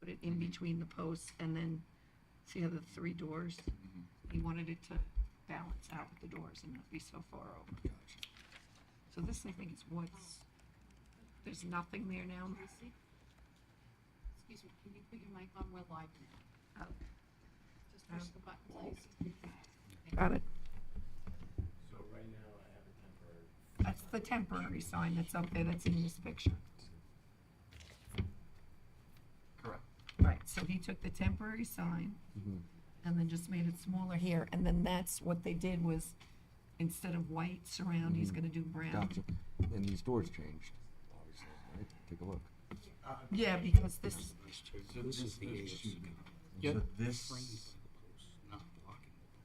put it in between the posts, and then, see how the three doors? He wanted it to balance out with the doors and not be so far over. So this, I think, is what's, there's nothing there now, Lucy? Excuse me, can you put your mic on? We're live now. Oh, Just push the button, please. got it. So right now I have a temporary. That's the temporary sign that's up there, that's in this picture. Correct. Right, so he took the temporary sign and then just made it smaller here, and then that's what they did was, instead of white surround, he's gonna do brown. Gotcha. And these doors changed, obviously, right? Take a look. Yeah, because this, So this is the ASC. Yep. So this,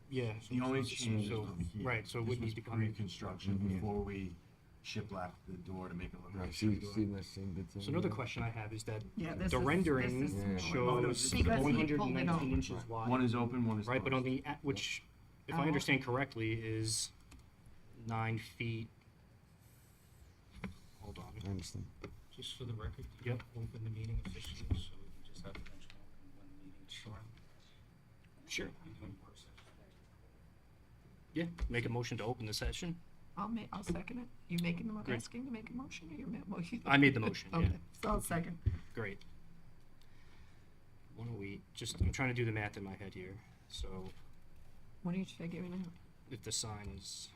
Yeah. the only change So, over here. right, so it this would was need to come. pre-construction before we shiplaped the door to make it look like Right, a see, ship door. see that same bits So another question I have is that yeah, this is. the rendering this is Yeah. smaller. shows Because he 119 pulled it inches over. wide. One is open, one is Right, but on closed. the, which, if Oh. I understand correctly, is 9 feet. Hold on. I understand. Just for the record, you Yep. open the meeting officially, so we can just have attention when the meeting's starting. Sure. We're doing work session. Yeah, make a motion to open the session. I'll second it. You making the, Great. asking to make a motion, or you're motion? I made the motion, yeah. Okay, so I'll second. Great. Why don't we, just, I'm trying to do the math in my head here. So What are you figuring out? if the sign is,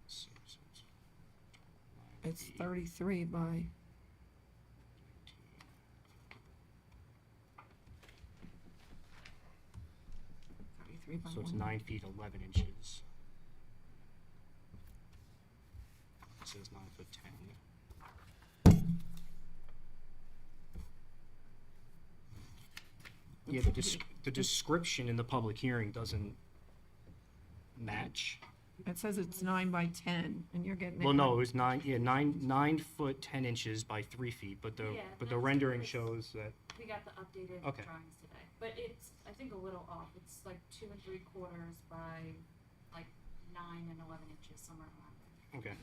let's see, so it's 9 It's feet, 33 by, 33 by So it's 1. 9 feet 11 inches. It says 9 foot 10. Yeah, the description in the public hearing doesn't match. It says it's 9 by 10, and you're getting it. Well, no, it was 9 foot 10 inches by 3 feet, but the Yeah, but the that's rendering because- shows that. We got the updated Okay. drawings today, but it's, I think, a little off. It's like 2 3/4 by like 9 and 11 inches, somewhere around there. Okay.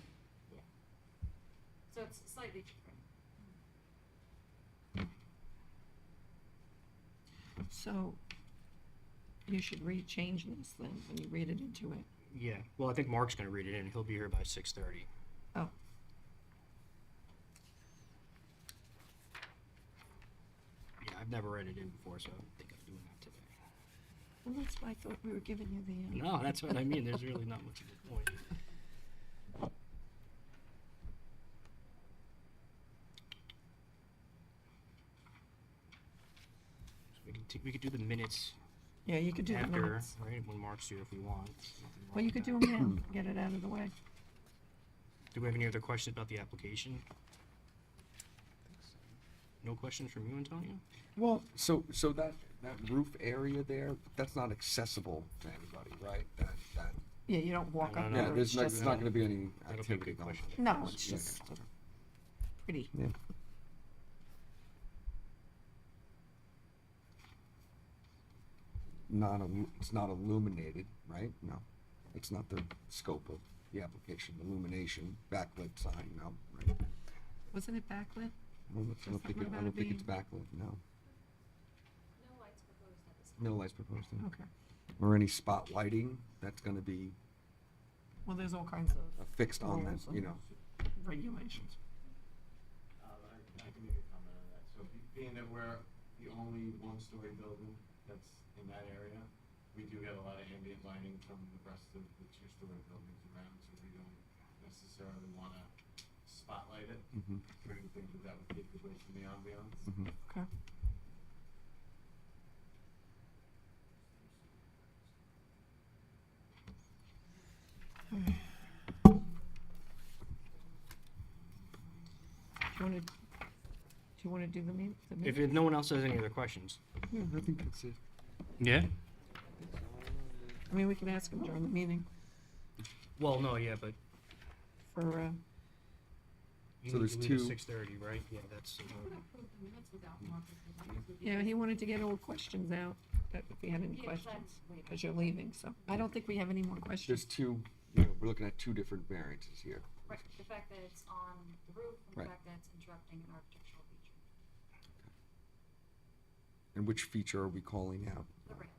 So it's slightly different. So you should change this then, when you read it into it. Yeah. Well, I think Mark's gonna read it in. He'll be here by 6:30. Oh, Yeah, I've never read it in before, so I think I'm doing that today. well, that's why I thought we were giving you the. No, that's what I mean. There's really not much of a point. So we could do the minutes Yeah, you could do the after, minutes. right, when Mark's here if we want. Nothing wrong Well, you with could do that. them now, get it out of the way. Do we have any other questions about the application? No questions from you, Antonio? Well, so that roof area there, that's not accessible to anybody, right? That Yeah, you don't walk No, up no, yeah, there, there's it's not, just, there's not gonna be any That'll be a activity good going. question. no, it's Yeah. just pretty. Yeah. It's not illuminated, right? No, it's not the scope of the application, illumination, backlit sign, no, right? Wasn't it backlit? Well, I don't think, Something I about don't it think it's being- backlit, no. No lights proposed at this time. No lights proposed, no. Okay. Or any spot lighting, that's gonna be Well, there's all kinds of fixed on rules that, you know. and regulations. I can make a comment on that. So being that we're the only one-story building that's in that area, we do get a lot of ambient lighting from the rest of the two-story buildings around, so we don't necessarily wanna spotlight it. Mhm. We think that would take away from the ambiance. Mhm. Okay. Do you wanna do the meeting? If no one else has any other questions. Yeah, I think that's it. Yeah? I mean, we can ask him during the meeting Well, no, yeah, but for, you So need there's to leave two- at 6:30, right? Yeah, that's, We're gonna approve the minutes without Marcus. yeah, he wanted to get all questions out, if we had any Yeah, 'cause questions, I'm waiting. because you're leaving, so I don't think we have any more There's questions. two, you know, we're looking at two different variances here. Right, the fact that it's on the roof and the Right. fact that it's interrupting an architectural feature. And which feature are we calling out? the railing.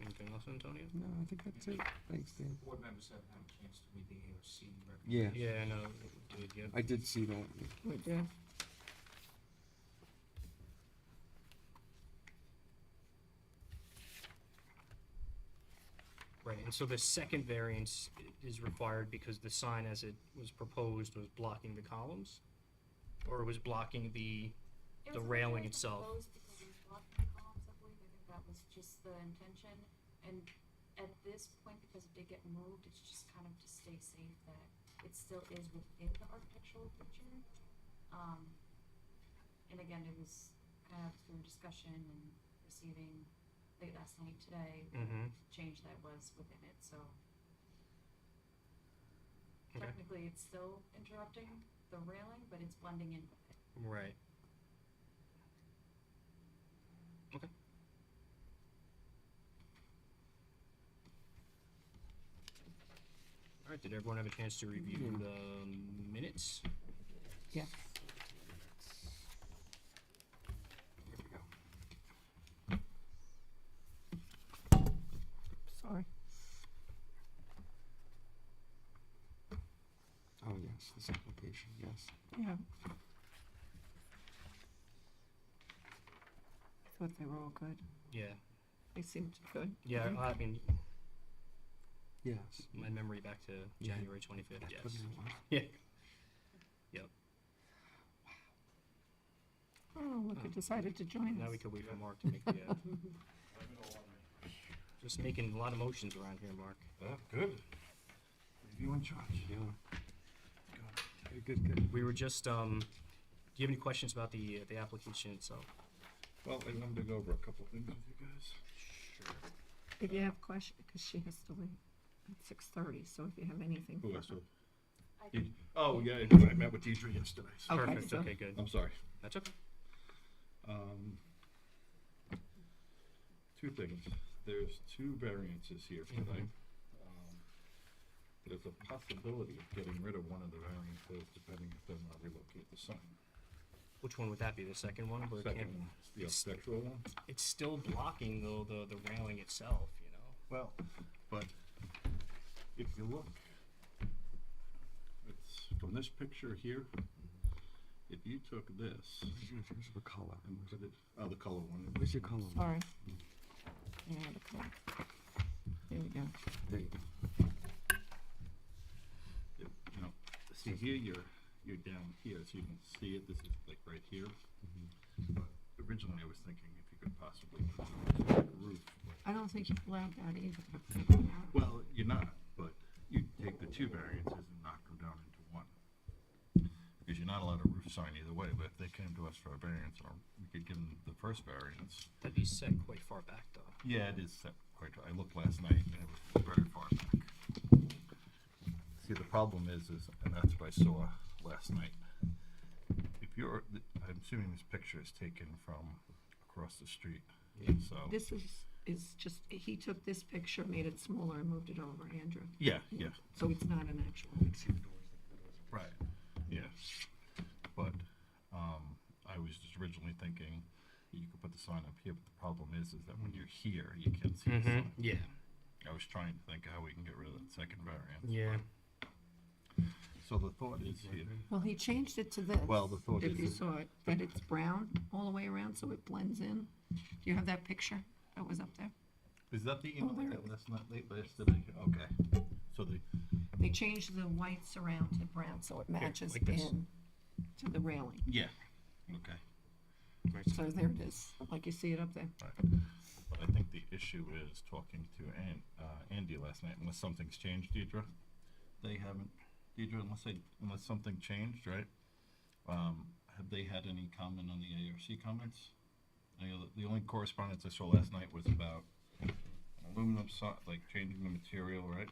Anything else, Antonio? No, I think that's it. Thanks, Dan. Board members haven't had a chance to read the AOC Yeah, recommendation. Yeah, I know, dude, yeah. I did see that. We did. Right, and so the second variance is required because the sign as it was proposed was blocking the columns? Or was blocking the, It The was railing originally itself. proposed because it was blocking the columns, I believe, I think that was just the intention, and at this point, because it did get moved, it's just kind of to stay safe that it still is within the architectural picture. And again, it was kind of through discussion and receiving late last night today, mm-hmm, change that was within it, so okay, technically it's still interrupting the railing, but it's blending in with it. right. Okay. All right, did everyone have a chance to review the minutes? Yes. Here we go. Sorry. Oh, yes, this application, yes. Yeah. I thought they were all good. Yeah, They seemed good. yeah, Mhm. I mean, Yes. my memory back to Yeah. January 25th, yes. Put it in one. Yeah. Yep, Oh, look, it decided to join us. now we could wait for Mark to make the, just making a lot of motions around here, Mark. Good. You in charge. Yeah. Good, good, good. We were just, do you have any questions about the application itself? Well, I wanted to go over a couple things with you guys. Sure. If you have questions, because she has to leave at 6:30, so if you have anything. Who for else? her. I You- Oh, yeah, I met with Deidre yesterday. So. Okay, Perfect, so- okay, good. I'm sorry. That's okay. Two things. There's two variances here tonight. There's a possibility of getting rid of one of the variances depending if they want to relocate the sign. Which one would that be, the second one? Where it Second can't- one, the architectural one. It's still blocking though the railing itself, you know? Well, but if you look, it's from this picture here. If you took this Here's the color. and put it, oh, the color one. Where's your color? Sorry. Yeah, the color. Here we go. There you go. You know, see here, you're down here, so you can see it. This is like right here. But originally, I was thinking if you could possibly put a roof. I don't think you're allowed that either. Well, you're not, but you take the two variances and knock them down into one. Because you're not allowed a roof sign either way, but if they came to us for a variance, or we could give them the first variance. That'd be set quite far back though. Yeah, it is set quite, I looked last night and it was very far back. See, the problem is, and that's what I saw last night. If you're, I'm assuming this picture is taken from across the street, so. This is just, he took this picture, made it smaller and moved it over, Andrew. Yeah, yeah, So it's not an actual. right, yeah. But, I was just originally thinking you could put the sign up here, but the problem is that when you're here, you can't see the sign. Yeah. I was trying to think how we can get rid of that second variance. Yeah. So the thought is here, Well, he changed it to this. well, the thought If you is, saw it, that it's brown all the way around, so it blends in. Do you have that picture that was up there? is that the Oh, email there that it last night, late yesterday? Okay. So the, They changed the white surround to brown, so it matches like this. in to the railing. yeah, okay. So there it is, like you see it up there. Right. But I think the issue is talking to Andy last night, unless something's changed, Deidre. They haven't, Deidre, unless something changed, right? Have they had any comment on the ARC comments? The only correspondence I saw last night was about an aluminum like changing the material, right?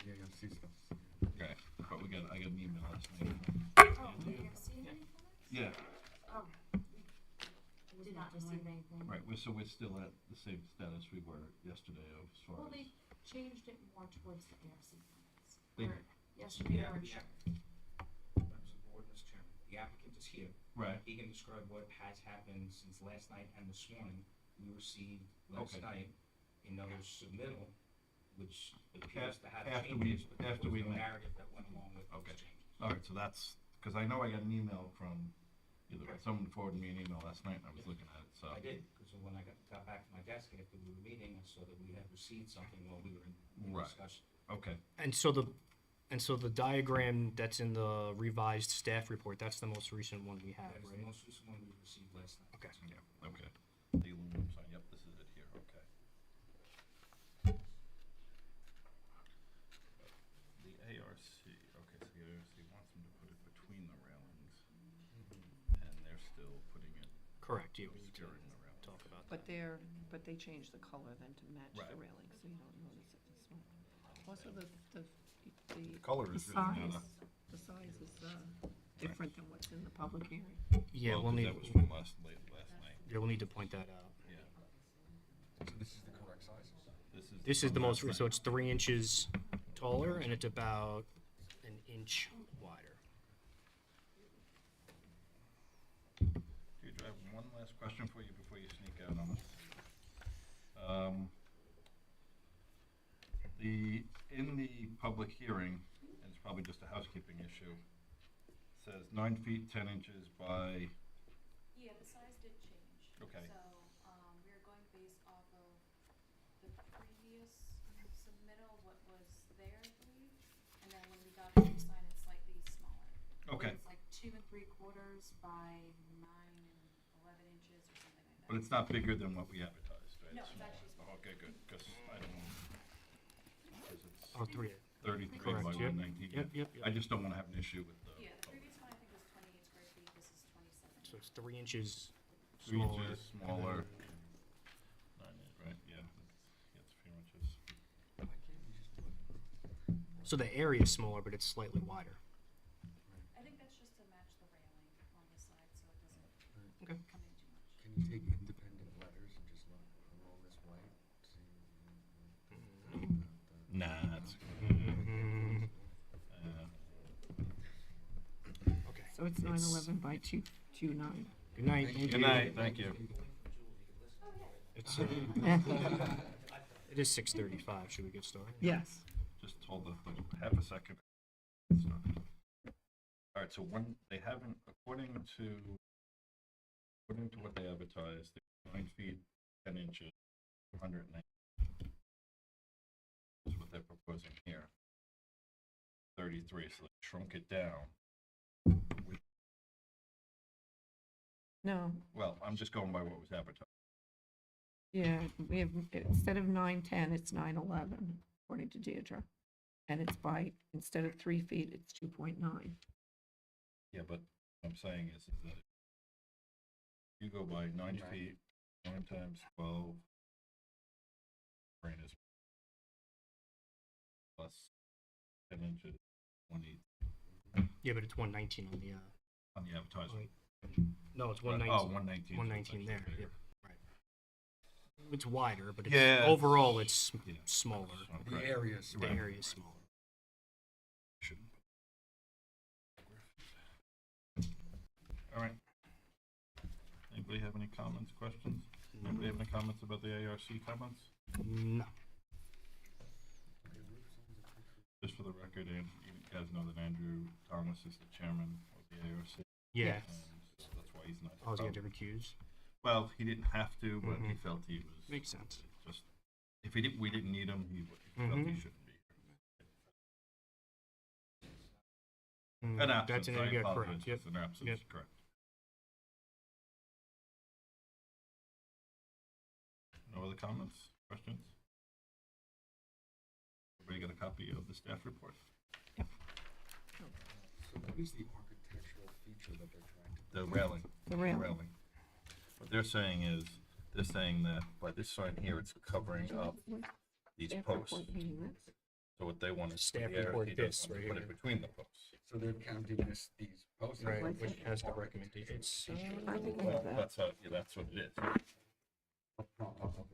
Yeah, I see stuff. Okay, but I got an email last night. Oh, you have seen any comments? Yeah, Oh, we did not receive anything. right, so we're still at the same status we were yesterday as far Well, as. they changed it more towards the ARC comments. They- Or yesterday Yeah. or Yeah. sure. Members of the board, Mr. Chairman. The the applicant is here. Right. He can describe what has happened since last night and this morning. We received last Okay. night another submittal, which appears to have After we- changes, but there after was we no met. narrative that went along with those Okay. changes. All right, so that's, because I know I got an email from, someone forwarded me an email last night, and I was looking at it, so. I did, because when I got back to my desk after we were meeting, I saw that we had received something while we were in Right. discussion. Okay, And so the diagram that's in the revised staff report, that's the most recent one we have, That is the right? most recent one we received last night. Okay. yeah, okay. The aluminum sign, yep, this is it here, okay. The ARC, okay, so the ARC wants them to put it between the railings, and they're still putting it, Correct, yeah, we need to obscuring the railings. talk about that. But they changed the color then to match Right. the railing, so you don't notice it as much. Also, the color is really not size, the size is, different than what's in the public hearing. Yeah, Well, we'll 'cause need, that was from last night, yeah, we'll need to point that out. yeah. So this is the correct size? This is the from most, last so night. it's 3 inches taller and it's about an inch wider. Deirdre, I have one last question for you before you sneak out on us. In the public hearing, and it's probably just a housekeeping issue, it says 9 feet 10 inches by, Yeah, the size did change. Okay. So, we are going based off of the previous submittal, what was there, I believe. And then when we got the new sign, it's slightly smaller. I believe Okay. It's like 2 3/4 by 9 and 11 inches or something like that. but it's not bigger than what we advertised, right? No, it's actually smaller. Okay, good, because I don't know. 'Cause it's Oh, 3, 33 correct, by yep. 119. Yep. I just don't want to have an issue with the. Yeah, the previous one I think was 28 square feet, this is 27. So it's 3 inches 3 smaller. inches and smaller. then- 9 inch, right, yeah, it's a few inches. Why can't you just put? So the area is smaller, but it's slightly wider. I think that's just to match the railing on the side, so it doesn't Okay. come in too much. Can you take independent letters and just roll this white? Nah, it's. Okay. So it's 911 by 229. Good night. Good night, thank you. It's, it is 6:35. Should we get started? Yes. Just hold the half a second. All right, so when they haven't, according to what they advertised, they're 9 feet 10 inches, 190. Is what they're proposing here. 33, so they shrunk it down. No, Well, I'm just going by what was advertised. yeah, we have, instead of 910, it's 911, according to Deirdre. And it's by, instead of 3 feet, it's 2.9. Yeah, but what I'm saying is that you go by 9 feet, 9 times 12, brain is plus 10 inches, 20 Yeah, but it's 119 on the. on the advertisement. No, it's Right, 119. oh, 119. 119 there. Bigger. Yep. Right. It's wider, but it's, Yeah. overall it's Yeah. smaller. Okay. The area is The Right. area is smaller. Shouldn't. All right. Anybody have any comments, questions? Anybody have any comments about the ARC comments? No. Just for the record, and you guys know that Andrew Thomas is the chairman of the ARC. Yeah. So that's why he's not. I was going to recuse. Well, he didn't have to, but he Mhm. felt he was. Makes sense. Just, if we didn't need him, he felt he Mhm. shouldn't be here. Mm, An absence, that's an I yeah, apologize, correct. Yep. it's an absence, Yep. correct. No other comments, questions? Everybody got a copy of the staff report? So what is the architectural feature that they're trying to? The railing. The railing. What they're saying is, they're saying that by this sign here, it's covering up these Staff posts. report meeting this. So what they want is. Staff the report ARC this doesn't want right to put here. it between the posts. So they're counting these posts. Right, Like which that. has the recommendations. I think Well, like that. that's how, yeah, that's what it is. Um,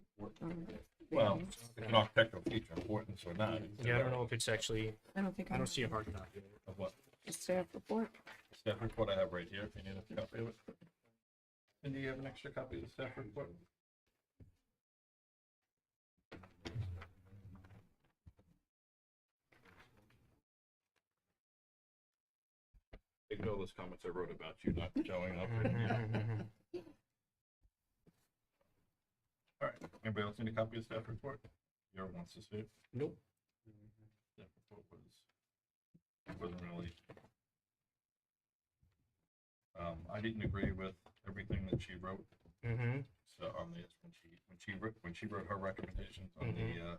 Well, it's an architectural feature, importance or not. Yeah, I don't know if it's actually. I don't think I don't see a hard copy. Of what? The staff report? Staff report I have right here, if you need a copy of it. And do you have an extra copy of the staff report? Ignore those comments I wrote about you not showing up. All right, anybody else need a copy of the staff report? Whoever wants to see it? Nope. Staff report wasn't really. I didn't agree with everything that she wrote. Mm-hmm. So on this, when she wrote her recommendations on the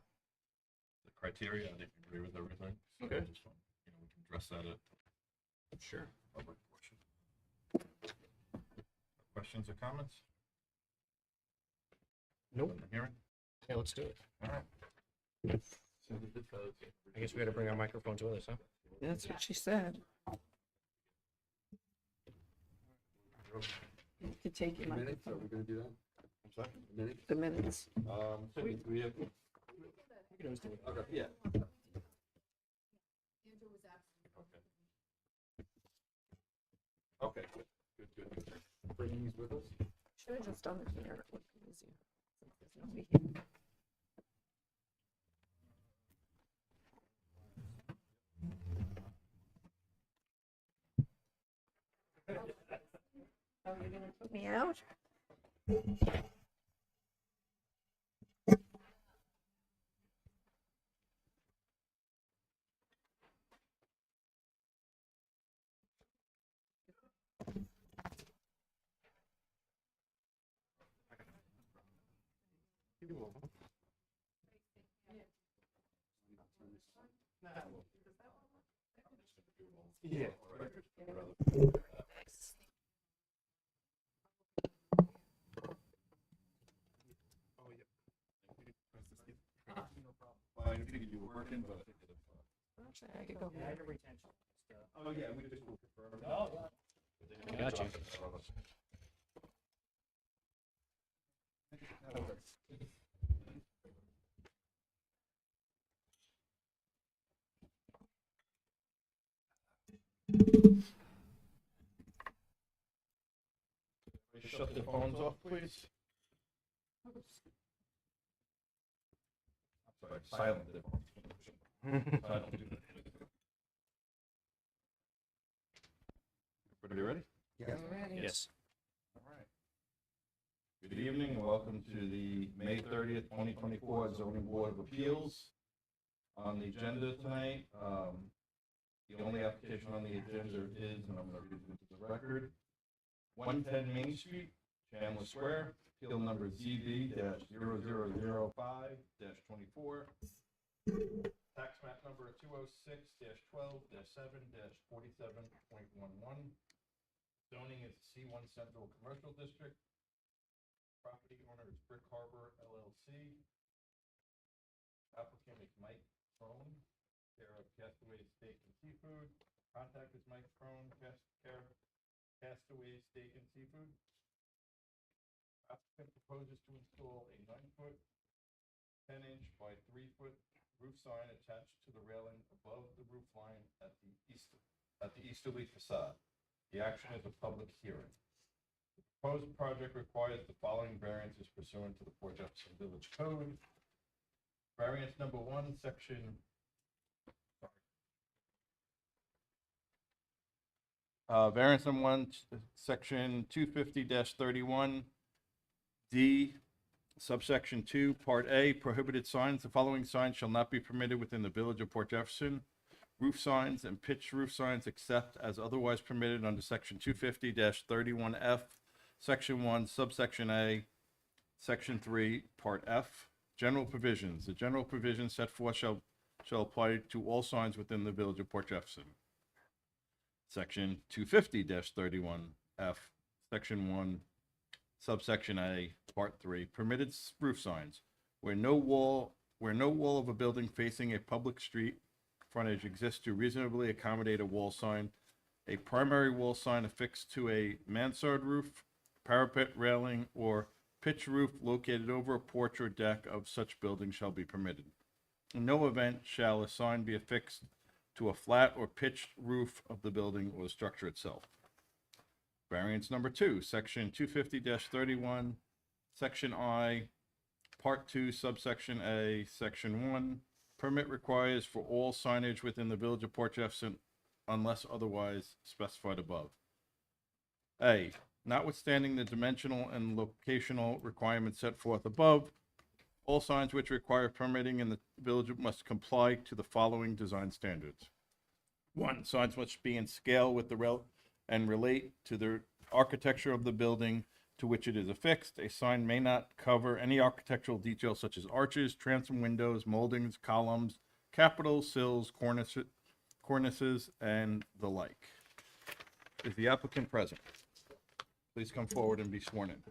criteria, I didn't agree with everything. So Okay. I just want, we can address that at Sure. public portion. Questions or comments? Nope. On the hearing? Yeah, let's do it. All right. So because I guess we gotta bring our microphones with us, huh? That's what she said. You could take your Minutes, are microphone. we gonna do that? I'm sorry? Minutes? The minutes. Cindy, do we have? We can always do it. Okay, yeah. Okay, good. Bringing these with us? Should have just done it here. It would be easier. Since there's nobody here. Are you gonna put me out? Yeah. Well, I figured you were working, but I think that Actually, I could go. Oh, yeah, we just will confirm. Got you. Shut the phones off, please. Sorry, silent the phones. Silent. Everybody ready? Yes. Yes. All right. Good evening and welcome to the May 30th, 2024 Zoning Board of Appeals. On the agenda tonight, the only application on the agenda is, and I'm going to read it into the record, 110 Main Street, Chandler Square, appeal number ZB-0005-24. Tax map number 206-12-7-47.11. Zoning is C1 Central Commercial District. Property owner is Brick Harbor LLC. Applicant is Mike Crone, care of Castaway Steak and Seafood. Contact is Mike Crone, care of Castaway Steak and Seafood. Applicant proposes to install a 9-foot, 10-inch by 3-foot roof sign attached to the railing above the roof line at the easterly facade. The action is a public hearing. The proposed project requires the following variances pursuant to the Port Jefferson Village Code. Variance number 1, section. Variance number 1, section 250-31, D, subsection 2, part A, prohibited signs. The following signs shall not be permitted within the Village of Port Jefferson. Roof signs and pitched roof signs except as otherwise permitted under section 250-31F, section 1, subsection A, section 3, part F. General provisions. The general provisions set forth shall apply to all signs within the Village of Port Jefferson. Section 250-31F, section 1, subsection A, part 3, permitted roof signs. Where no wall of a building facing a public street frontage exists to reasonably accommodate a wall sign, a primary wall sign affixed to a mansard roof, parapet railing, or pitch roof located over a porch or deck of such building shall be permitted. In no event shall a sign be affixed to a flat or pitched roof of the building or the structure itself. Variance number 2, section 250-31, section I, part 2, subsection A, section 1. Permit requires for all signage within the village of Port Jefferson unless otherwise specified above. A, notwithstanding the dimensional and locational requirements set forth above, all signs which require permitting in the village must comply to the following design standards. 1, signs must be in scale with the and relate to the architecture of the building to which it is affixed. A sign may not cover any architectural details such as arches, transom windows, moldings, columns, capitals, sills, cornices, and the like. Is the applicant present? Please come forward and be sworn in.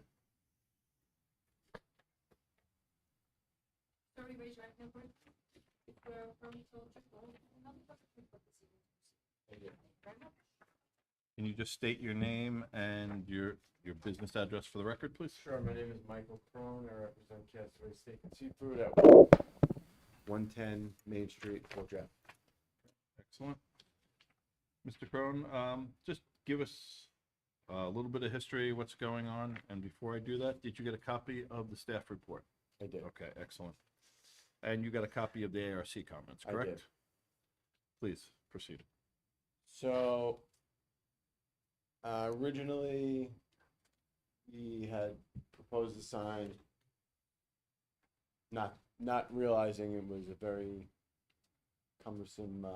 Sorry, raise your hand, please. If we're from Can you just state your name and your business address for the record, please? Sure, my name is Michael Crone, I represent Castaway Steak and Seafood at 110 Main Street, Port Jeff. Excellent. Mr. Crone, just give us a little bit of history, what's going on, and before I do that, did you get a copy of the staff report? I did. Okay, excellent. And you got a copy of the ARC comments, I correct? did. Please, proceed. So, originally, we had proposed a sign, not realizing it was a very cumbersome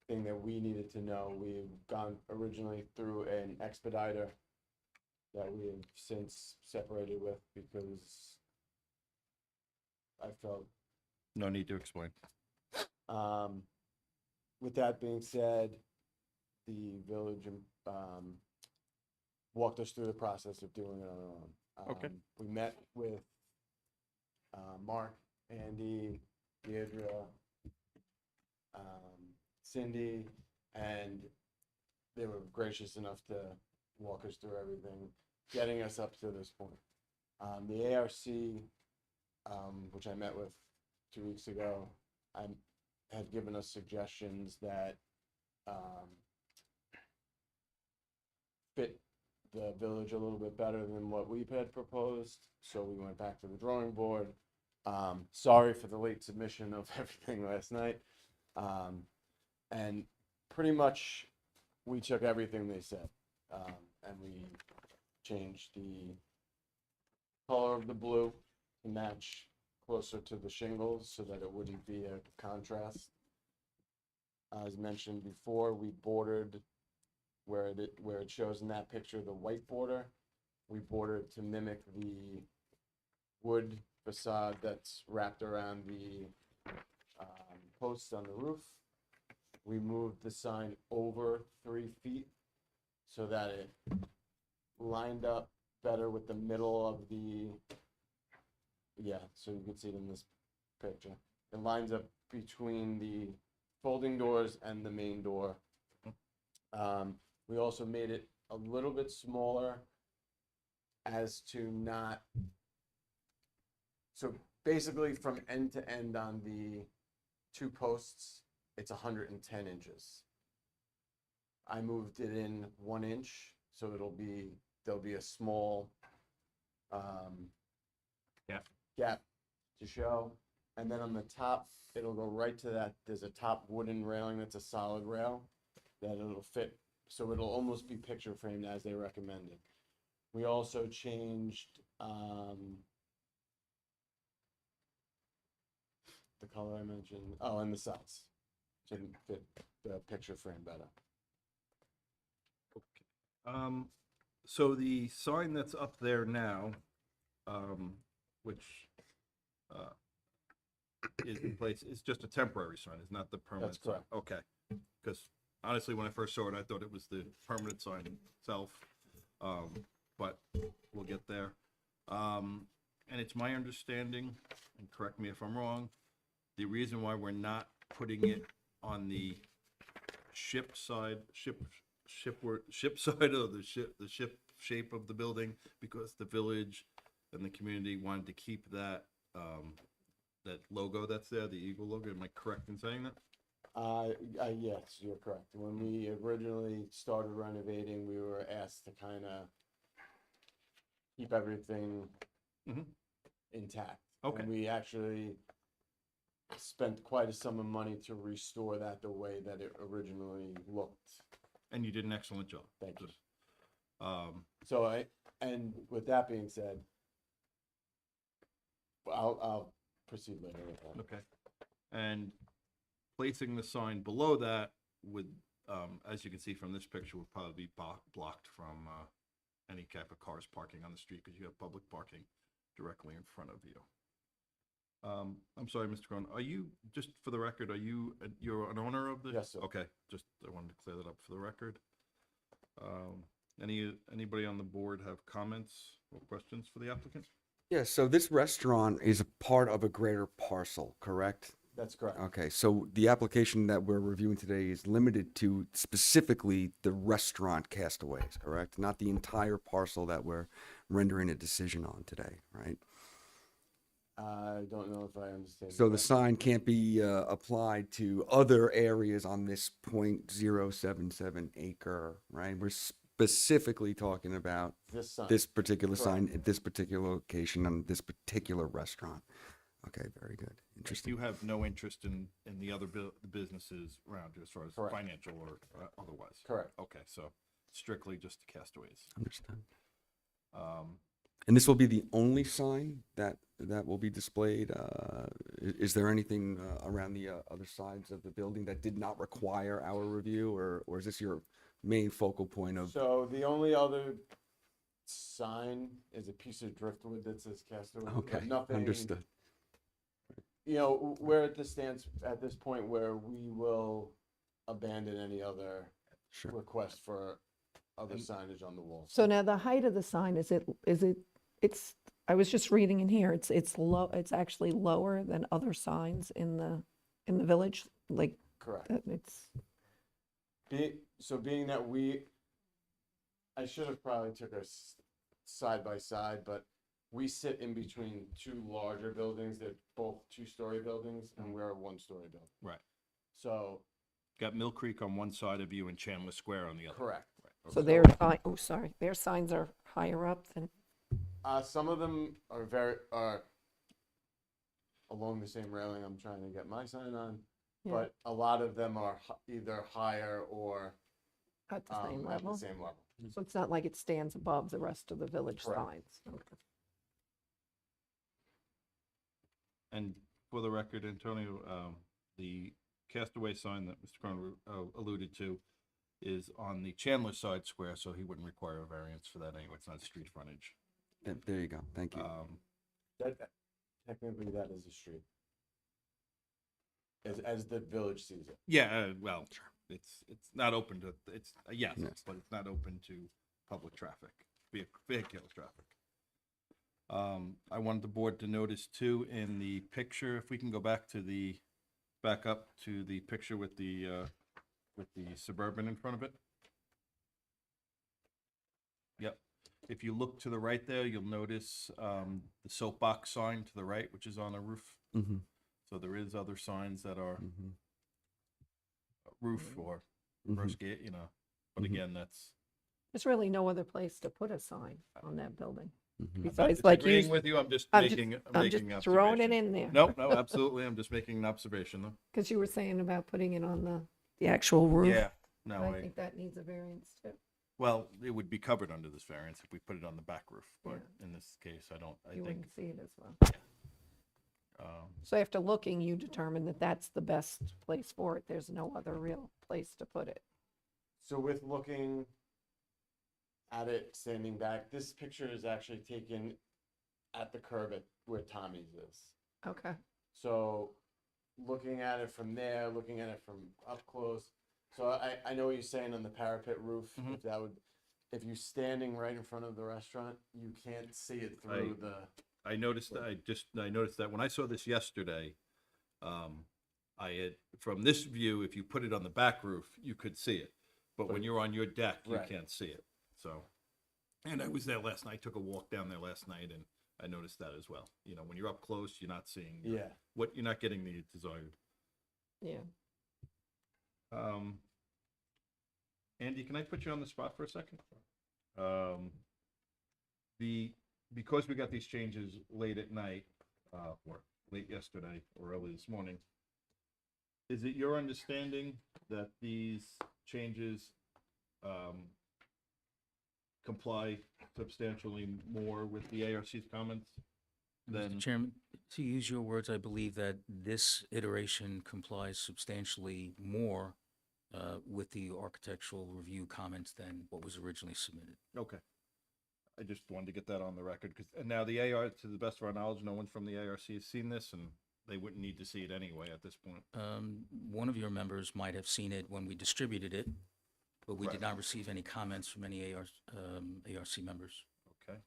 thing that we needed to know. We've gone originally through an expediter that we have since separated with because I felt. No need to explain. With that being said, the village walked us through the process of doing it on our own. Okay. We met with Mark, Andy, Deirdre, Cindy, and they were gracious enough to walk us through everything, getting us up to this point. The ARC, which I met with 2 weeks ago, had given us suggestions that fit the village a little bit better than what we had proposed, so we went back to the drawing board. Sorry for the late submission of everything last night. And pretty much we took everything they said, and we changed the color of the blue to match closer to the shingles so that it wouldn't be a contrast. As mentioned before, we bordered where it shows in that picture the white border. We bordered to mimic the wood facade that's wrapped around the posts on the roof. We moved the sign over 3 feet so that it lined up better with the middle of the, so you can see it in this picture. It lines up between the folding doors and the main door. We also made it a little bit smaller as to not, so basically from end to end on the 2 posts, it's 110 inches. I moved it in 1 inch, so there'll be a small gap to show. And then on the top, it'll go right to that. There's a top wooden railing that's a solid rail that it'll fit. So it'll almost be picture framed as they recommended. We also changed the color I mentioned. Oh, and the size to fit the picture frame better. So the sign that's up there now, which is in place, is just a temporary sign, it's not the permanent That's sign? correct. Okay, because honestly, when I first saw it, I thought it was the permanent sign itself, but we'll get there. And it's my understanding, and correct me if I'm wrong, the reason why we're not putting it on the ship side of the ship shape of the building, because the village and the community wanted to keep that that logo that's there, the eagle logo. Am I correct in saying that? Yes, you're correct. When we originally started renovating, we were asked to kind of keep everything Mhm. intact. Okay. And we actually spent quite a sum of money to restore that the way that it originally looked. And you did an excellent job. Thank you. Just, So and with that being said, I'll proceed later with that. okay. And placing the sign below that would, as you can see from this picture, would probably be blocked from any type of cars parking on the street because you have public parking directly in front of you. I'm sorry, Mr. Cronin, are you, just for the record, you're an owner of the? Yes, sir. Okay, just, I wanted to clear that up for the record. Anybody on the board have comments or questions for the applicant? Yeah, so this restaurant is a part of a greater parcel, correct? That's correct. Okay, so the application that we're reviewing today is limited to specifically the restaurant Castaways, correct? Not the entire parcel that we're rendering a decision on today, right? I don't know if I understand. So the correctly. sign can't be applied to other areas on this 0.077 acre, right? We're specifically talking about This sign. this particular sign at this particular location on this particular restaurant. Okay, very good. Interesting. You have no interest in the other businesses around you as far as Correct. financial or otherwise? Correct. Okay, so strictly just the Castaways. Understood. Um, And this will be the only sign that will be displayed. Is there anything around the other sides of the building that did not require our review, or is this your main focal point of? So the only other sign is a piece of driftwood that says Castaway. but Okay, nothing. understood. You know, we're at the stance at this point where we will abandon any other Sure. request for other signage on the walls. So now the height of the sign, it's, I was just reading in here, it's low, it's actually lower than other signs in the village, like, Correct. it's, Being that I should have probably took us side by side, but we sit in between two larger buildings. They're both two-story buildings, and we're a one-story building. Right. So, Got Mill Creek on one side of you and Chandler Square on the other. correct. Right, so okay. their signs are higher up than, Some of them are along the same railing I'm trying to get my sign on, yeah, but a lot of them are either higher or at the same at the level. same level. So it's not like it stands above the rest of the village Correct. signs. Okay. And for the record, Antonio, the Castaway sign that Mr. Cronin alluded to is on the Chandler side square, so he wouldn't require a variance for that anyway. It's not street frontage. There you go. Thank you. Technically, that is a street. As the village sees it. Yeah, well, it's not open to, yes, Yes. but it's not open to public traffic, vehicular traffic. I wanted the board to notice too, in the picture, if we can go back up to the picture with the Suburban in front of it. Yep. If you look to the right there, you'll notice the soapbox sign to the right, which is on a roof. Mm-hmm. So there is other signs that are Mm-hmm. roof or Mhm. first gate, but Mhm. again, that's. There's really no other place to put a sign on that building. Mm-hmm. Besides, like you, Disagreeing with you, I'm just I'm just- making, I'm just making throwing it observation. in there. No, absolutely, I'm just making an observation though. Because you were saying about putting it on the actual roof. Yeah, no, I think that needs a variance too. well, it would be covered under this variance if we put it on the back roof, but Yeah. in this case, I You think, wouldn't see it as well. um, So after looking, you determined that that's the best place for it. There's no other real place to put it. So with looking at it standing back, this picture is actually taken at the curb at where Tommy's is. Okay. So looking at it from there, looking at it from up close. So I know what you're saying on the parapet roof. Mhm. If you're standing right in front of the restaurant, you can't see it through the. I noticed that, I noticed that when I saw this yesterday, from this view, if you put it on the back roof, you could see it. But when you're on your deck, you Right. can't see it, so. And I was there last night, took a walk down there last night, and I noticed that as well. When you're up close, you're not seeing. Yeah. You're not getting the desired. Yeah. Andy, can I put you on the spot for a second? Because we got these changes late at night, or late yesterday or early this morning, is it your understanding that these changes, comply substantially more with the ARC's comments than? Mr. Chairman, to use your words, I believe that this iteration complies substantially more with the architectural review comments than what was originally submitted. Okay. I just wanted to get that on the record, because, and now the AR, to the best of our knowledge, no one from the ARC has seen this, and they wouldn't need to see it anyway at this point. One of your members might have seen it when we distributed it, but we Right. did not receive any comments from any ARC members. Okay.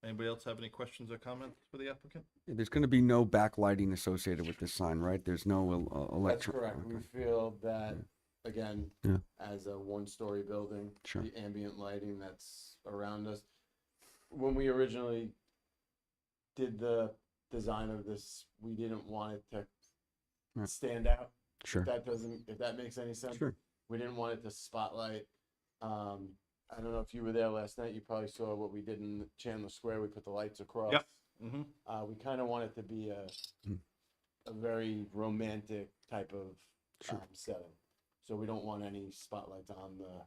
Anybody else have any questions or comments for the applicant? Yeah, there's gonna be no backlighting associated with this sign, right? There's no That's electric. correct. We feel that, again, Yeah. as a one-story building, Sure. the ambient lighting that's around us. When we originally did the design of this, we didn't want it to Right. stand out. Sure. If that makes any sense. Sure. We didn't want it to spotlight. I don't know if you were there last night. You probably saw what we did in Chandler Square. We put the lights across. Yep. Mm-hmm. We kind of want it to be a very romantic type of Sure. setting. So we don't want any spotlights on the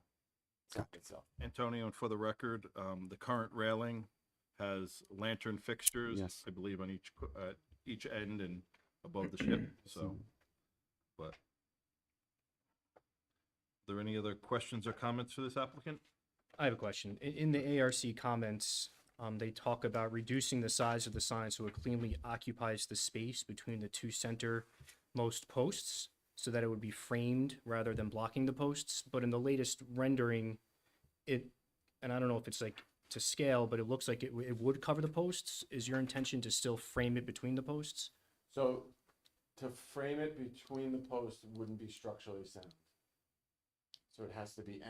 sign itself. Antonio, and for the record, the current railing has lantern fixtures, Yes. I believe, on each end and above the ship, so, but. Are there any other questions or comments for this applicant? I have a question. In the ARC comments, they talk about reducing the size of the sign so it cleanly occupies the space between the two centermost posts so that it would be framed rather than blocking the posts. But in the latest rendering, and I don't know if it's like to scale, but it looks like it would cover the posts. Is your intention to still frame it between the posts? So to frame it between the posts wouldn't be structurally sound. So it has to be,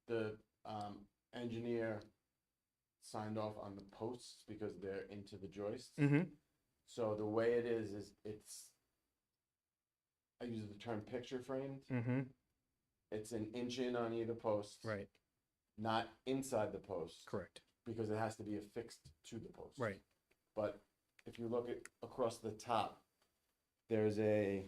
the engineer signed off on the posts because they're into the joists. Mm-hmm. So the way it is it's, I use the term picture framed. Mm-hmm. It's an inch in on either post. Right. Not inside the post. Correct. Because it has to be affixed to the post. Right. But if you look at across the top, there's a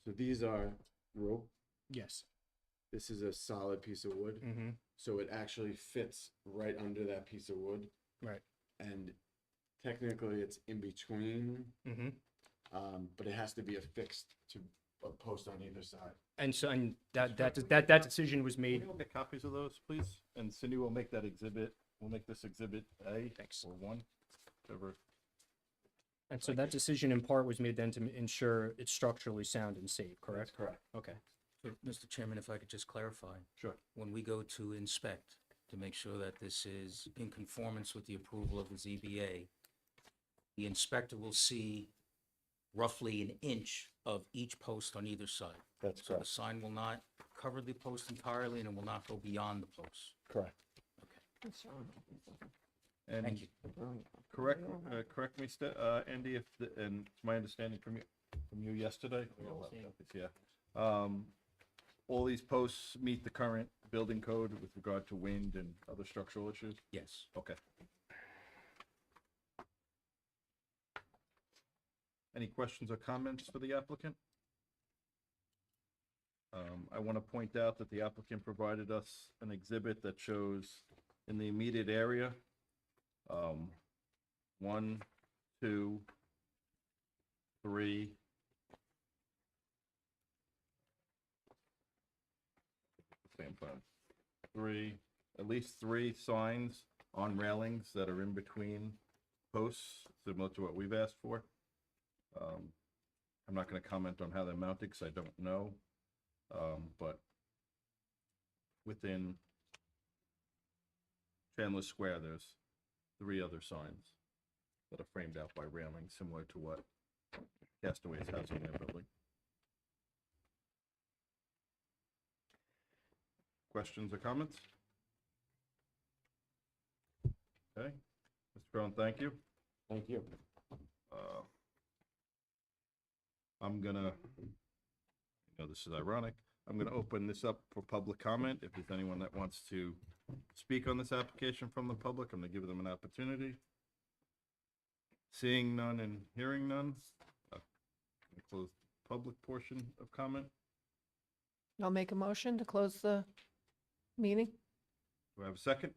so these are rope. Yes. This is a solid piece of wood. Mm-hmm. So it actually fits right under that piece of wood. Right. And technically it's in between, Mm-hmm. but it has to be affixed to a post on either side. And so, and that decision was Can made. we all get copies of those, please? And Cindy will make that exhibit, we'll make this exhibit A. Thanks. Or 1, whatever. And so that decision in part was made then to ensure it's structurally sound and safe, correct? Correct. Okay. So, Mr. Chairman, if I could just clarify. Sure. When we go to inspect, to make sure that this is in conformance with the approval of the ZBA, the inspector will see roughly an inch of each post on either side. That's So the sign will not cover the post entirely and it will not go beyond the post. Correct. And Thank you. correct me, Andy, if, and it's my understanding from you yesterday. All these posts meet the current building code with regard to wind and other structural issues? Yes. Okay. Any questions or comments for the applicant? I want to point out that the applicant provided us an exhibit that shows in the immediate area, 1, 2, 3. Same phone. 3, at least 3 signs on railings that are in between posts, similar to what we've asked for. I'm not going to comment on how they're mounted because I don't know, but within Chandler Square, there's 3 other signs that are framed out by railings, similar to what Castaways has in their building. Questions or comments? Okay, Mr. Crown, thank you. Thank you. I'm gonna, this is ironic, I'm gonna open this up for public comment. If there's anyone that wants to speak on this application from the public, I'm gonna give them an opportunity. Seeing none and hearing none, close the public portion of comment. I'll make a motion to close the meeting. Do I have a second?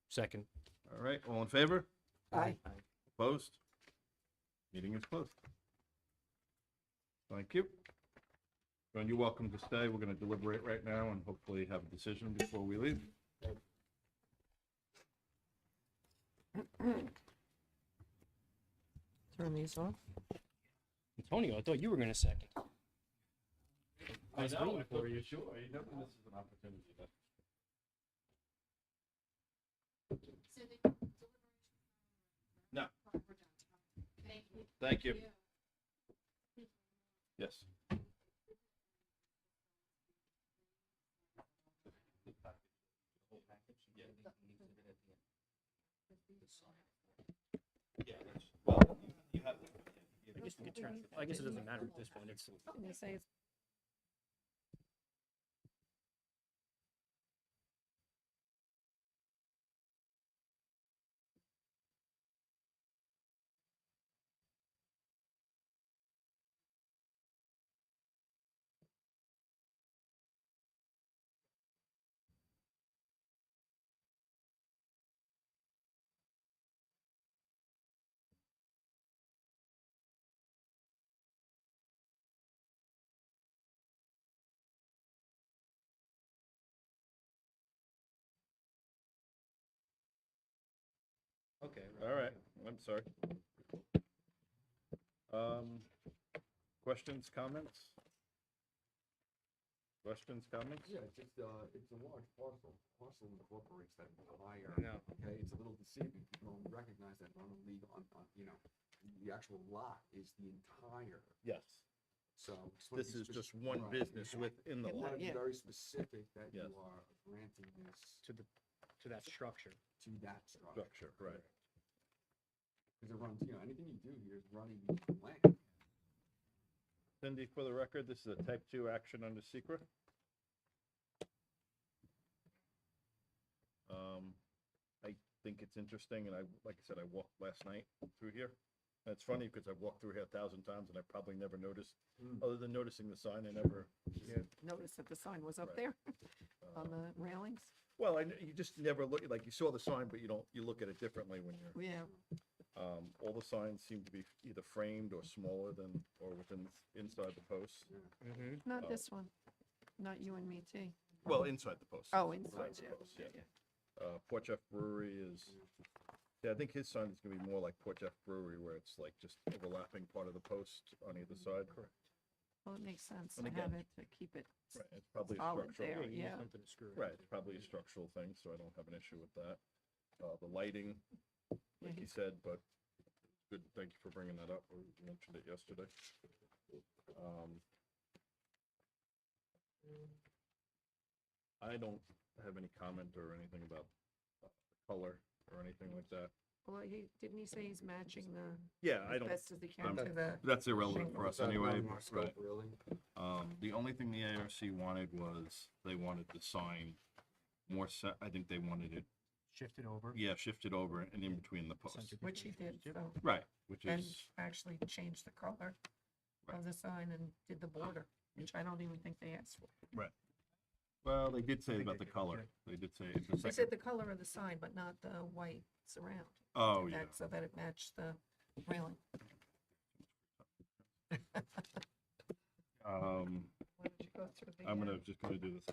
Second. All right, all in favor? Aye. Opposed? Meeting is closed. Thank you. John, you're welcome to stay. We're gonna deliberate right now and hopefully have a decision before we leave. Turn these off. Antonio, I thought you were gonna second. I know, are you sure? You know this is an opportunity. No. Thank you. Yes. Yeah, well, you have. I guess we could turn, I guess it doesn't matter at this point, it's. Can you say it's Okay. All right, I'm sorry. Questions, comments? Questions, comments? Yeah, it's just, it's a large parcel. Parcel incorporates that entire, No. okay, it's a little deceiving. People don't recognize that on the actual lot is the entire, Yes. so. just wanna This be is spec- just one right, business yeah. within the You lot. wanna be Yeah. very specific that you Yes. are granting this To that structure. to that structure. Structure, right. Because it runs, anything you do here is running the land. Cindy, for the record, this is a type 2 action under secret. I think it's interesting, and like I said, I walked last night through here. And it's funny because I've walked through here 1,000 times and I probably never noticed, other than noticing the sign, I never. notice that the sign was up Right. there on the railings? Well, you just never look, like you saw the sign, but you look at it differently when you're. Yeah, All the signs seem to be either framed or smaller than, or inside the posts. not this one, not you and me, T. Well, inside the posts. Oh, inside, the yeah, posts, yeah, yeah. yeah. Port Jeff Brewery is, yeah, I think his sign is gonna be more like Port Jeff Brewery, where it's like just overlapping part of the post on either side. Correct. Well, it makes sense And to have again- it, to keep it Right, it's probably a solid structural. there, yeah. Something to screw. Right, it's probably a structural thing, so I don't have an issue with that. The lighting, like you said, but good, thank you for bringing that up, we mentioned it yesterday. I don't have any comment or anything about color or anything like that. Well, didn't he say he's matching the, Yeah, I as don't, best as he can I'm- to the, that's irrelevant for us That's anyway, not our right? scope, really. The only thing the ARC wanted was, they wanted the sign more I think they wanted it, Shifted over. yeah, shifted over and in between the posts. which he did, so, Right, which and is, actually changed the color Right. of the sign and did the border, which I don't even think they asked for. well, they did say about the color. They did say it's the They said second. the color of the sign, but not the white surround. Oh, yeah. So that it matched the railing. Why don't you go through the? I'm just gonna do this.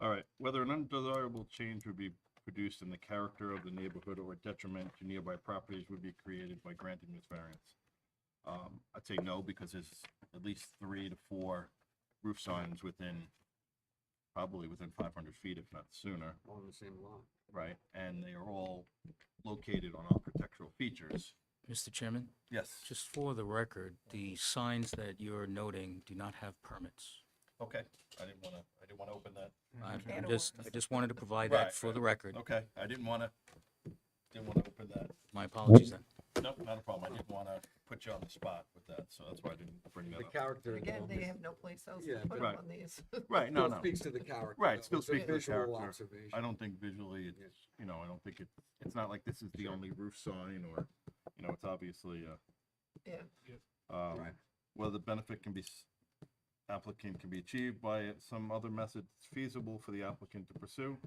All right, whether an undesirable change would be produced in the character of the neighborhood or detriment to nearby properties would be created by granting this variance. I'd say no, because there's at least 3 to 4 roof signs probably within 500 feet, if not sooner, All in the same lot. right? And they are all located on architectural features. Mr. Chairman, Yes. just for the record, the signs that you're noting do not have permits. Okay, I didn't wanna open that. I just wanted to provide that Right, for right. the record. Okay, I didn't wanna didn't want to open that. My apologies then. Nope, not a problem. I didn't want to put you on the spot with that, so that's why I didn't bring that The up. character. Again, they have no place else Yeah, to put right. them on these. Right, no, Still no. speaks to the character. Right, though. still It's a speaks to the visual character. observation. I don't think visually it's, you know, I don't think it's not like this is the only roof sign or, you know, it's obviously, Yeah, Right. whether the benefit can be, applicant can be achieved by some other method feasible for the applicant to pursue.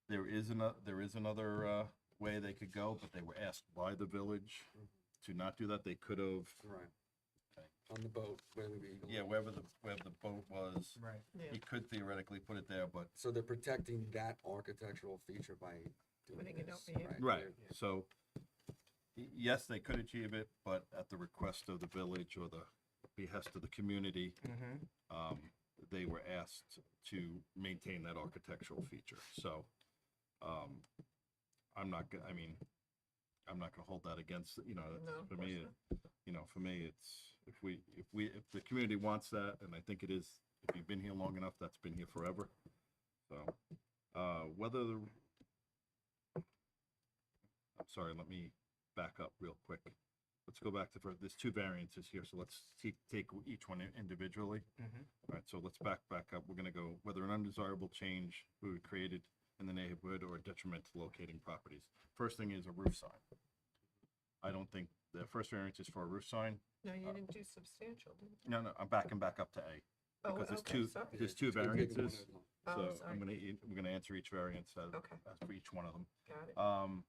There is another way they could go, but they were asked by the village to not do that. They could have, Right. Okay. On the boat, where the Eagle. yeah, wherever the boat was, Right. yeah. he could theoretically put it there, but So they're protecting that architectural feature by doing Putting it this, over here. right, They're- so, yes, they could achieve it, but at the request of the village or the behest of the community, they were asked to maintain that architectural feature, so, I'm not gonna, I mean, I'm not gonna hold that against, you know, No, for of me, course you know, for me, it's, if the community wants that, and I think it is, if you've been here long enough, that's been here forever, so, whether the, I'm sorry, let me back up real quick. Let's go back to first, there's two variances here, so let's take each one individually. All right, so let's back up. We're gonna go whether an undesirable change will be created in the neighborhood or a detriment to locating properties. First thing is a roof sign. I don't think, the first variance is for a roof sign. No, you didn't do substantial, did you? No, I'm backing back up to A. Oh, Because there's okay, two, sorry. there's two It's gonna take them one variances. at a time. Oh, So sorry. we're gonna answer each variance as Okay. for each one of them. Got it.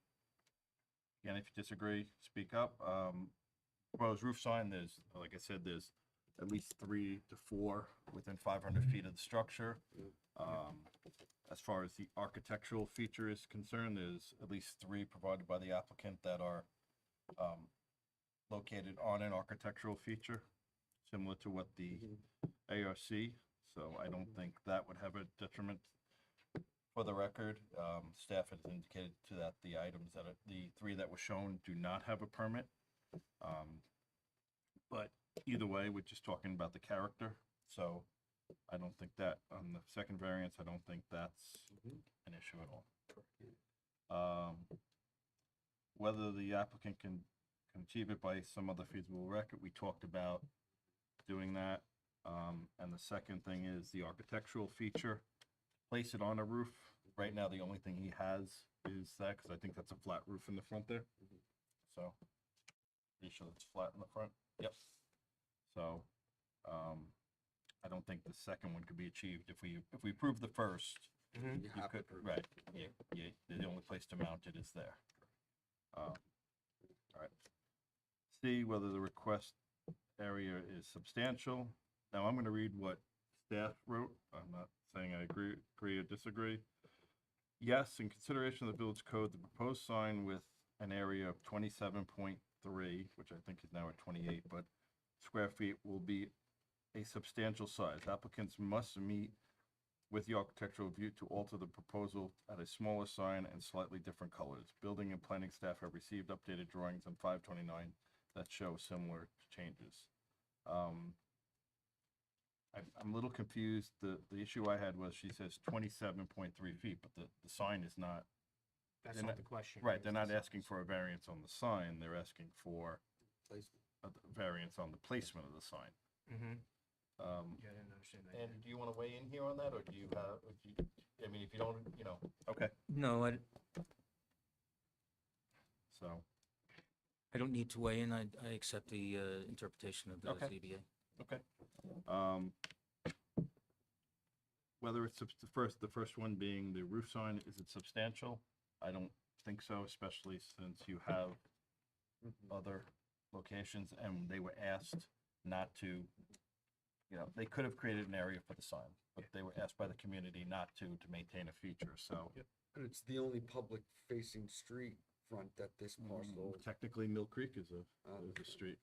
Again, if you disagree, speak up. Proposed roof sign, there's, like I said, there's at least 3 to 4 within 500 feet of the structure. As far as the architectural feature is concerned, there's at least 3 provided by the applicant that are located on an architectural feature, similar to what the ARC, so I don't think that would have a detriment. For the record, staff has indicated to that the items that are, the 3 that were shown do not have a permit. But either way, we're just talking about the character, so I don't think that, on the second variance, I don't think that's an issue at all. Whether the applicant can achieve it by some other feasible record, we talked about doing that. And the second thing is the architectural feature, place it on a roof. Right now, the only thing he has is that, because I think that's a flat roof in the front there. So, pretty sure it's flat in the front. Yep. So, I don't think the second one could be achieved. If we approve the first, You you have to could, prove right, yeah, the only place to mount it is there. All right. See whether the request area is substantial. Now, I'm gonna read what staff wrote. I'm not saying I agree or disagree. Yes, in consideration of the village code, the proposed sign with an area of 27.3, which I think is now at 28, but square feet will be a substantial size. Applicants must meet with the architectural review to alter the proposal at a smaller sign and slightly different colors. Building and planning staff have received updated drawings on 529 that show similar changes. I'm a little confused. The issue I had was she says 27.3 feet, but the sign is not, That's They're not not- the question. right, they're not asking for a variance on the sign, they're asking for placement. a variance on the placement of the sign. Mm-hmm. Um, Yeah, I didn't understand that. And do you want to weigh in here on that, or do you have, I mean, if you don't, you know, okay, No, so, I don't need to weigh in. I accept the interpretation of the Okay. ZBA. okay. Whether it's the first one being the roof sign, is it substantial? I don't think so, especially since you have other locations, and they were asked not to, you know, they could have created an area for the sign, but they were asked by the community not to maintain a feature, so. And it's the only public facing street front that this parcel. Technically, Mill Creek is a Okay. street.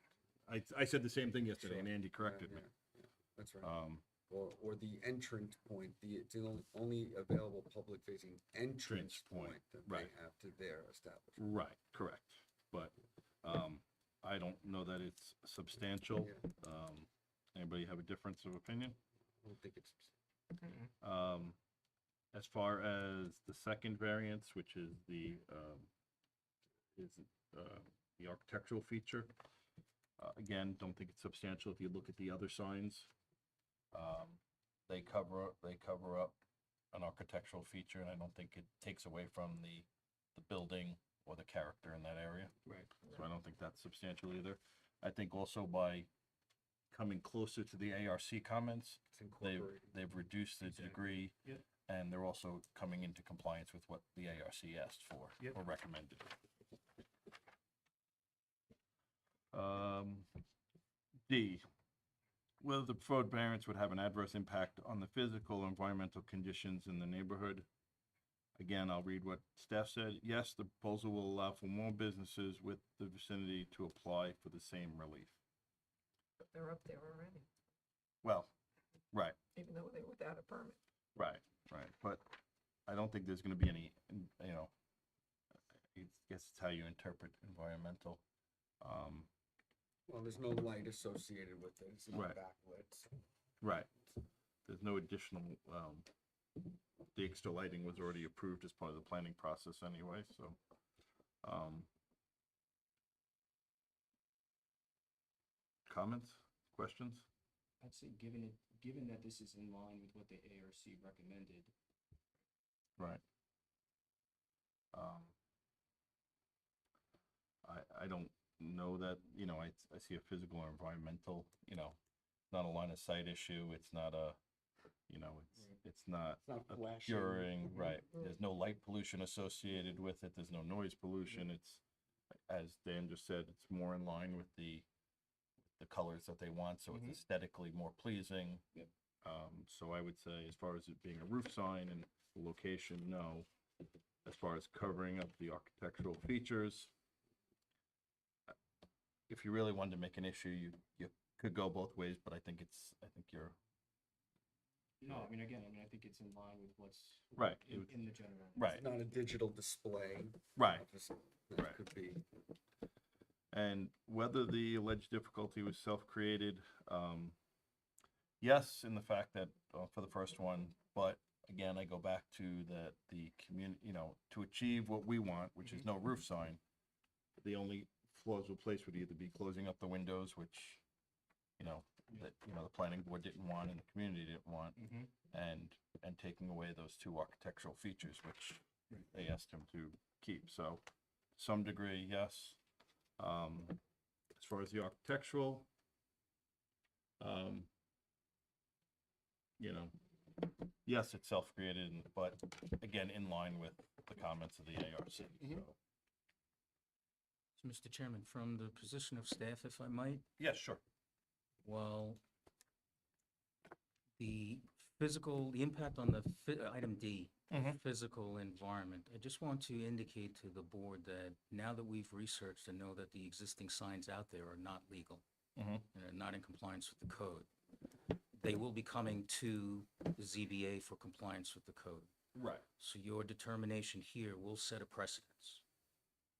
I said the same thing yesterday, and Sure. Andy corrected me. Yeah, that's right. Or the entrance point, it's the only available public facing entrance point that they right. have to their establishment. Right, correct, but, I don't know that it's substantial. Yeah. Anybody have a difference of opinion? I don't think it's. As far as the second variance, which is the is the architectural feature. Again, don't think it's substantial. If you look at the other signs, they cover up an architectural feature, and I don't think it takes away from the building or the character in that area. Right. So I don't think that's substantial either. I think also by coming closer to the ARC comments, they've reduced the degree, Yep. and they're also coming into compliance with what the ARC asked for Yep. or recommended. D, whether the proposed variance would have an adverse impact on the physical or environmental conditions in the neighborhood. Again, I'll read what staff said. Yes, the proposal will allow for more businesses with the vicinity to apply for the same relief. But they're up there already, Well, right, even though they're without a permit. right, but I don't think there's gonna be any, I guess it's how you interpret environmental. Well, there's no light associated with it. It's not Right. backlit. So. Right. There's no additional, the extra lighting was already approved as part of the planning process anyway, so. Comments, questions? I'd say given that this is in line with what the ARC recommended, Right. I don't know that, I see a physical or environmental, not a line of sight issue, it's not a, it's not It's not a flashing. curing, right, there's no light pollution associated with it, there's no noise pollution, it's, as Dan just said, it's more in line with the colors that they want, so it's aesthetically more pleasing. Yep. So I would say, as far as it being a roof sign and the location, no. As far as covering up the architectural features, if you really wanted to make an issue, you could go both ways, but I think you're, no, I think it's in line with what's right, in the general. right, It's not a digital display. right. Just, that Right. could be. And whether the alleged difficulty was self-created, yes, in the fact that, for the first one, but again, I go back to the community, to achieve what we want, which is no roof sign, the only flaws we'll place would either be closing up the windows, which, the planning board didn't want and the community didn't want, and taking away those two architectural features, which they asked him to keep. So, to some degree, yes. As far as the architectural, yes, it's self-created, but again, in line with the comments of the ARC. So, So, Mr. Chairman, from the position of staff, if I might, yeah, sure. well, the impact on the item D, physical environment, I just want to indicate to the board that now that we've researched and know that the existing signs out there are not legal, and are not in compliance with the code, they will be coming to the ZBA for compliance with the code. Right. So your determination here will set a precedence,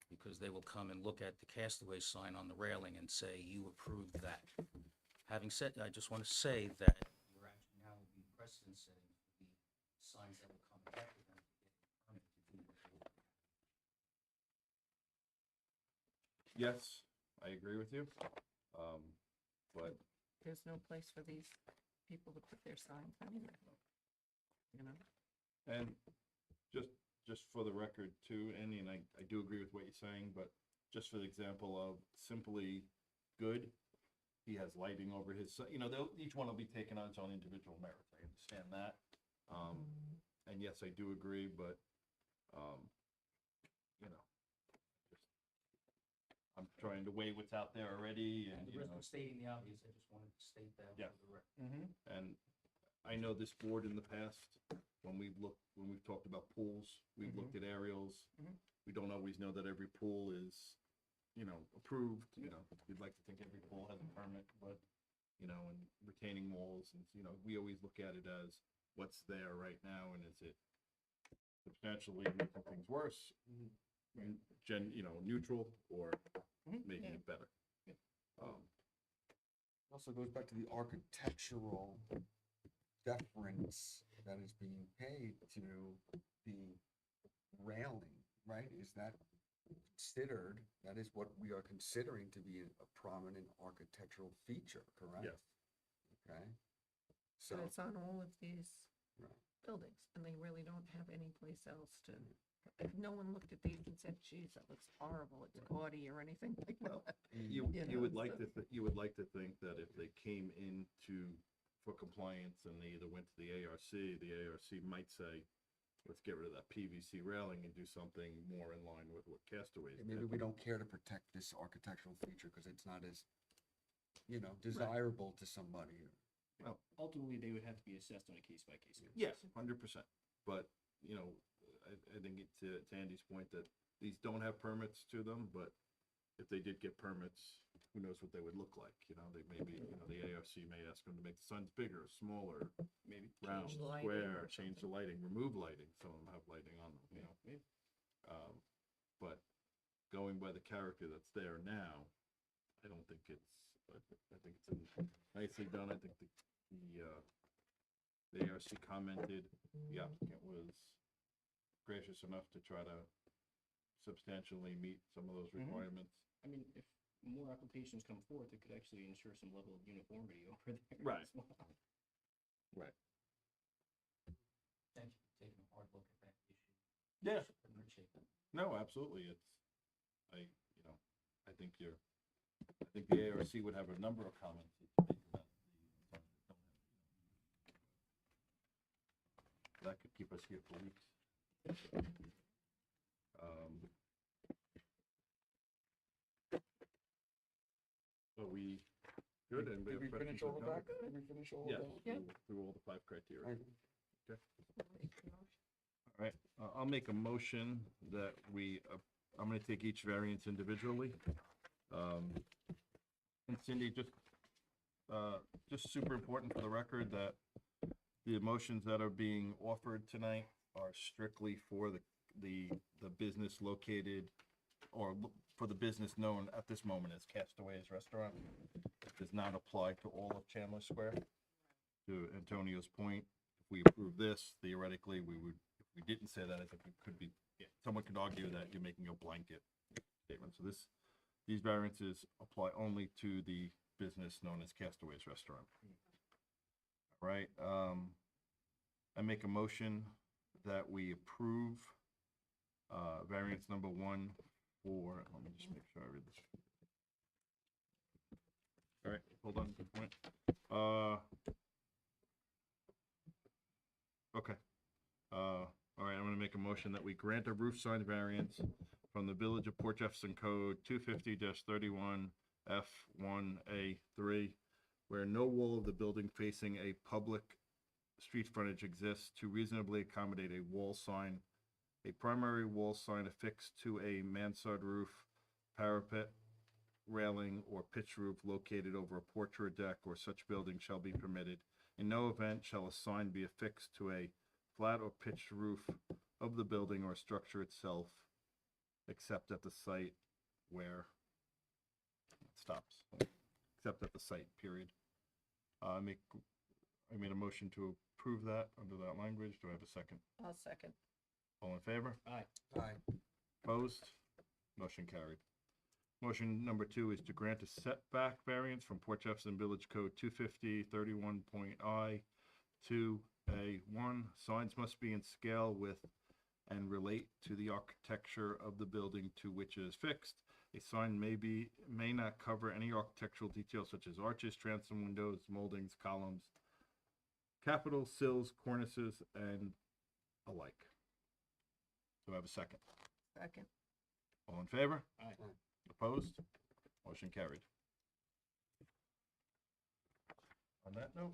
because they will come and look at the Castaway sign on the railing and say, you approved that. Having said, I just want to say that you're actually now will be precedent setting for the signs that will come after them to get a permit to do what they want. Yes, I agree with you. But There's no place for these people to put their signs anyway. and just for the record too, Andy, and I do agree with what you're saying, but just for the example of Simply Good, he has lighting over his, each one will be taken on its own individual merits. I understand that. And yes, I do agree, but, I'm trying to weigh what's out there already and, At the risk of stating the obvious, I just wanted to state that Yeah. for the record. And I know this board in the past, when we've talked about pools, we've looked at aerials. We don't always know that every pool is, approved, you'd like to think every pool has a permit, but, and retaining walls, and, we always look at it as what's there right now, and is it substantially making things worse? Neutral, or making it better. Also goes back to the architectural deference that is being paid to the railing, right? Is that considered, that is what we are considering to be a prominent architectural feature, correct? Yes. Okay, so, But it's on all of these right. buildings, and they really don't have any place else to, if no one looked at these and said, geez, that looks horrible, it's gaudy or anything like that. You, You you know, would like so- to, you would like to think that if they came into, for compliance and they either went to the ARC might say, let's get rid of that PVC railing and do something more in line with what Castaways did. Maybe we don't care to protect this architectural feature because it's not as, desirable to somebody. Well, ultimately, they would have to be assessed on a case-by-case basis. Yes, 100%. But, I think to Andy's point that these don't have permits to them, but if they did get permits, who knows what they would look like, they maybe, the ARC may ask them to make the signs bigger, smaller, Maybe. round, the lighting square, or change the lighting, remove lighting. Some of them have lighting on them, Maybe. But going by the character that's there now, I don't think it's, I think it's nicely done. I think the ARC commented, the applicant was gracious enough to try to substantially meet some of those Mhm. requirements. I mean, if more applications come forth, it could actually ensure some level of uniformity over there. Right. as well. Right. Thank you for taking a hard look at that issue. Yeah. Appreciate that. No, absolutely. I think the ARC would have a number of comments to make about the signs that don't have. That could keep us here for weeks. Are we good? And we Did have we finish questions all or of that? comments? Did we finish all of Yes, that? Yeah. through all the 5 criteria. Right. All right, I'll make a motion that I'm gonna take each variance individually. And Cindy, just super important for the record that the motions that are being offered tonight are strictly for the business located or for the business known at this moment as Castaways Restaurant. It does not apply to all of Chandler Square. To Antonio's point, if we approve this, theoretically, we would, if we didn't say that, I think it could be, someone could argue that you're making a blanket statement. So these variances apply only to the business known as Castaways Restaurant. All right, I make a motion that we approve, variance number 1 for, let me just make sure I read this. All right, hold on, good point. Okay. All right, I'm gonna make a motion that we grant a roof sign variance from the Village of Port Jefferson Code 250-31 F1A3, where no wall of the building facing a public street frontage exists to reasonably accommodate a wall sign, a primary wall sign affixed to a mansard roof, parapet, railing, or pitch roof located over a porch or deck or such building shall be permitted. In no event shall a sign be affixed to a flat or pitched roof of the building or structure itself, except at the site where it stops. Except at the site, period. I made a motion to approve that under that language. Do I have a second? I'll second. All in favor? Aye. Opposed? Motion carried. Motion number 2 is to grant a setback variance from Port Jefferson Village Code 250-31.I to A1. Signs must be in scale with and relate to the architecture of the building to which it is fixed. A sign may not cover any architectural details such as arches, transom windows, moldings, columns, capitals, sills, cornices, and alike. Do I have a second? Second. All in favor? Aye. Opposed? Motion carried. On that note?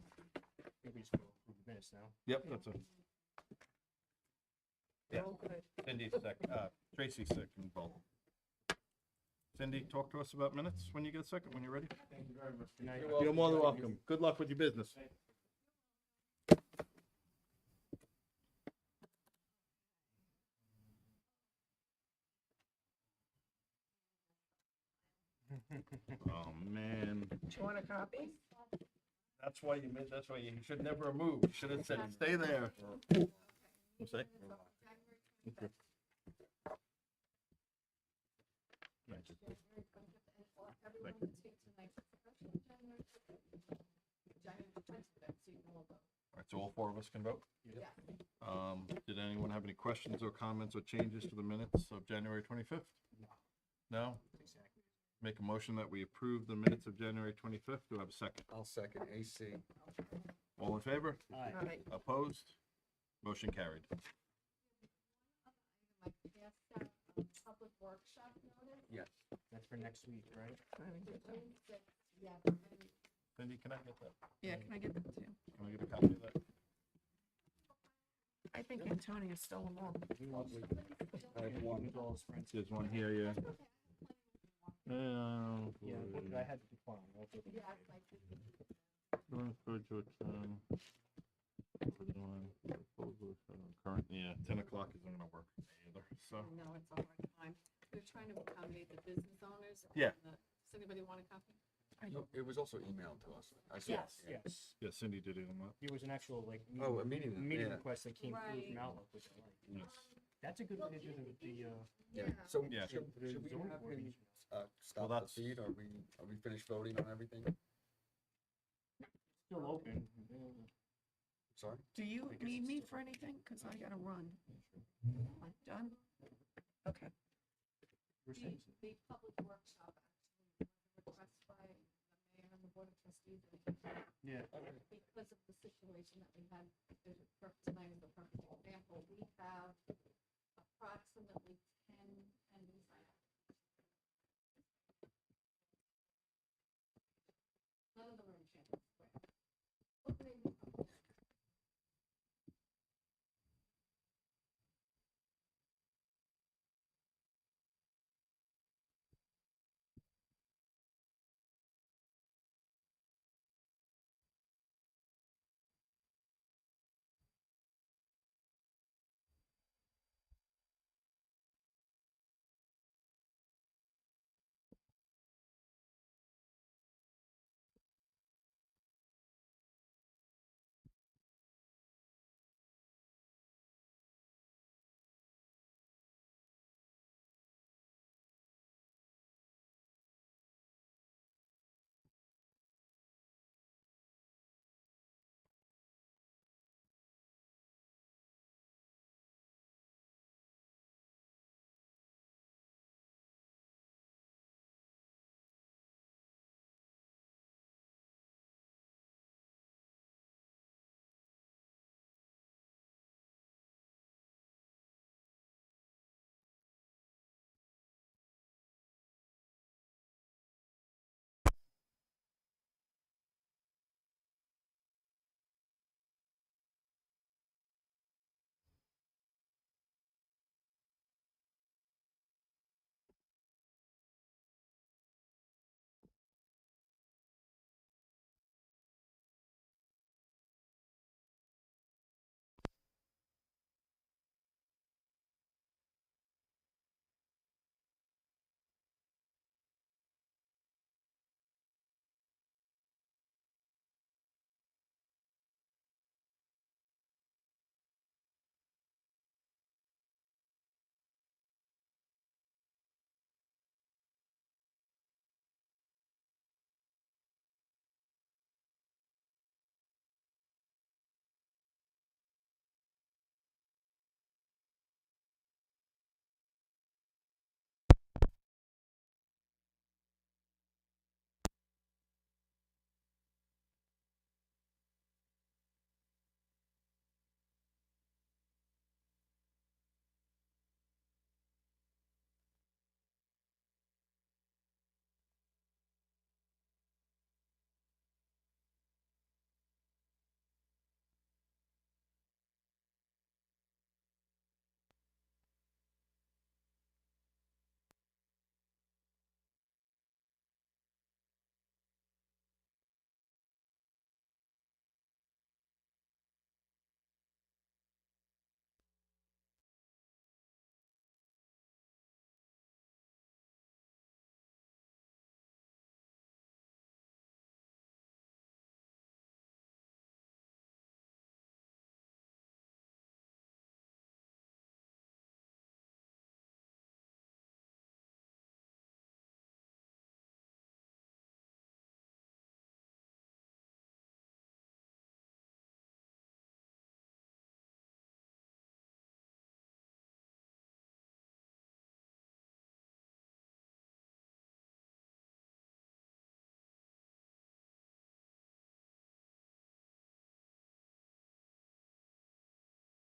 Maybe we just go approve the minutes now. Yep, that's a, Yeah. Oh, good. Cindy Tracy second, both. Cindy, talk to us about minutes when you get a second, when you're ready. Thank you very much. Good night. You're more than welcome. Good luck with your business. Oh, man. Do you want a copy? That's why you should never have moved. You should have said, stay there. What's that? Okay. Thank you. All right, so all four of us can vote? Did anyone have any questions or comments or changes to the minutes of January 25th? No? Exactly. Make a motion that we approve the minutes of January 25th. Do I have a second? I'll second AC. All in favor? All right, Opposed? Motion carried. Public workshop notice. Yes. That's for next week, right? I didn't get that. Yeah, Cindy, can I get that? Yeah, can I get that too? Can I get a copy of that? I think Antonio stole them all. I have one. With all his friends. There's one here, yeah. Yeah, but I had to decline. I'll take it. Current, yeah, 10 o'clock isn't gonna work for me either, so. no, it's a hard time. We're trying to accommodate the business owners. Yeah. Does anybody want a copy? No, it was also emailed to us. I saw it, Yes. yeah. Yes. Yeah, Cindy did it on that. There was an actual like Oh, a meeting, yeah. request that came through from Right. Outlook, which I like. Yes. That's a good way to do the Yeah, so Yeah. should we zoning have board him, meeting. stop the that's- feed? Are we finished voting on everything? Still open. Sorry? Do you I guess need it's me still- for anything? Because I gotta run. Done? Okay. We're saying so. The public workshop actually, request by the mayor and the board of trustees. Yeah. Because of the situation that we had, the purpose tonight is the purpose of family